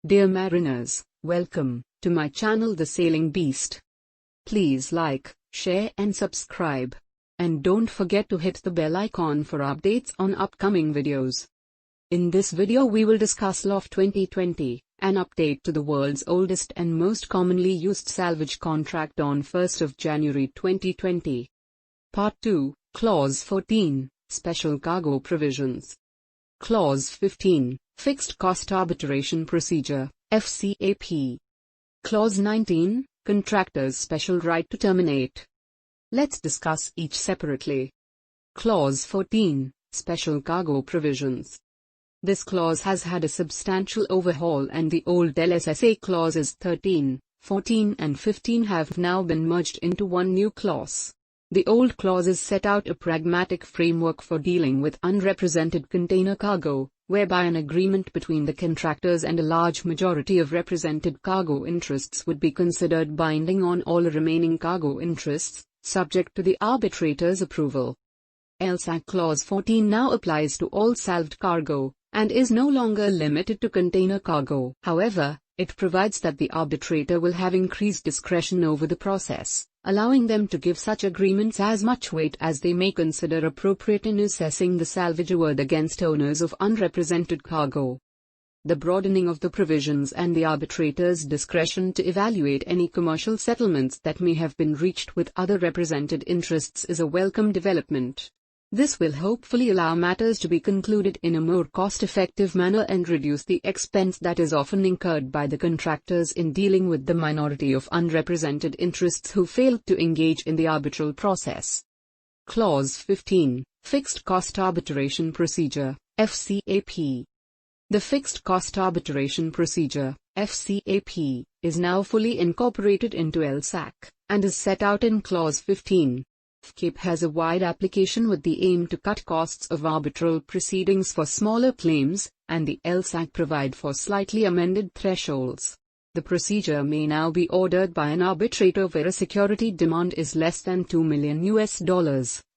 Dear mariners, welcome to my channel The Sailing Beast. Please like, share and subscribe. And don't forget to hit the bell icon for updates on upcoming videos. In this video we will discuss LOF 2020, an update to the world's oldest and most commonly used salvage contract on 1st of January 2020. Part 2, Clause 14, Special Cargo Provisions. Clause 15, Fixed Cost Arbitration Procedure, FCAP. Clause 19, Contractor's Special Right to Terminate. Let's discuss each separately. Clause 14, Special Cargo Provisions. This clause has had a substantial overhaul and the old LSSA clauses 13, 14 and 15 have now been merged into one new clause. The old clauses set out a pragmatic framework for dealing with unrepresented container cargo, whereby an agreement between the contractors and a large majority of represented cargo interests would be considered binding on all remaining cargo interests, subject to the arbitrator's approval. LSAC Clause 14 now applies to all salved cargo, and is no longer limited to container cargo. However, it provides that the arbitrator will have increased discretion over the process, allowing them to give such agreements as much weight as they may consider appropriate in assessing the salvage award against owners of unrepresented cargo. The broadening of the provisions and the arbitrator's discretion to evaluate any commercial settlements that may have been reached with other represented interests is a welcome development. This will hopefully allow matters to be concluded in a more cost-effective manner and reduce the expense that is often incurred by the contractors in dealing with the minority of unrepresented interests who failed to engage in the arbitral process. Clause 15, Fixed Cost Arbitration Procedure, FCAP. The Fixed Cost Arbitration Procedure, FCAP, is now fully incorporated into LSAC, and is set out in Clause 15. FCAP has a wide application with the aim to cut costs of arbitral proceedings for smaller claims, and the LSAC provide for slightly amended thresholds. The procedure may now be ordered by an arbitrator where a security demand is less than $2 million,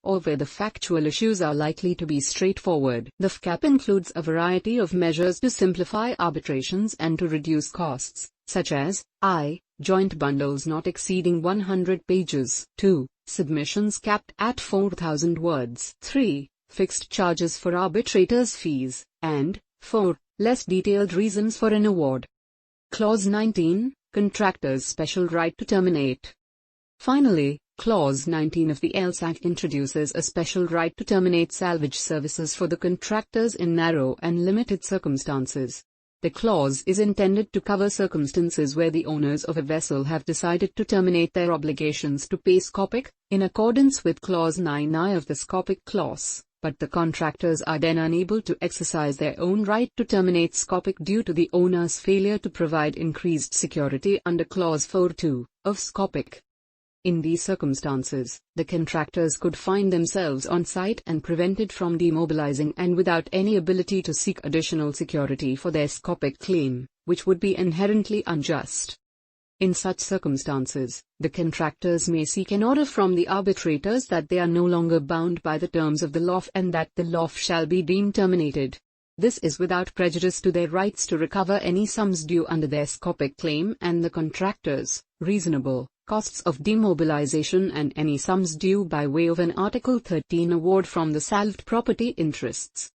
or where the factual issues are likely to be straightforward. The FCAP includes a variety of measures to simplify arbitrations and to reduce costs, such as I. Joint bundles not exceeding 100 pages. 2. Submissions capped at 4,000 words. 3. Fixed charges for arbitrators' fees. And 4. Less detailed reasons for an award. Clause 19, Contractor's Special Right to Terminate. Finally, Clause 19 of the LSAC introduces a special right to terminate salvage services for the contractors in narrow and limited circumstances. The clause is intended to cover circumstances where the owners of a vessel have decided to terminate their obligations to pay SCOPIC, in accordance with Clause 9I of the SCOPIC clause, but the contractors are then unable to exercise their own right to terminate SCOPIC due to the owner's failure to provide increased security under Clause 4.2 of SCOPIC. In these circumstances, the contractors could find themselves on site and prevented from demobilizing and without any ability to seek additional security for their SCOPIC claim, which would be inherently unjust. In such circumstances, the contractors may seek an order from the arbitrators that they are no longer bound by the terms of the LOF and that the LOF shall be deemed terminated. This is without prejudice to their rights to recover any sums due under their SCOPIC claim and the contractors' reasonable costs of demobilization and any sums due by way of an Article 13 award from the salved property interests.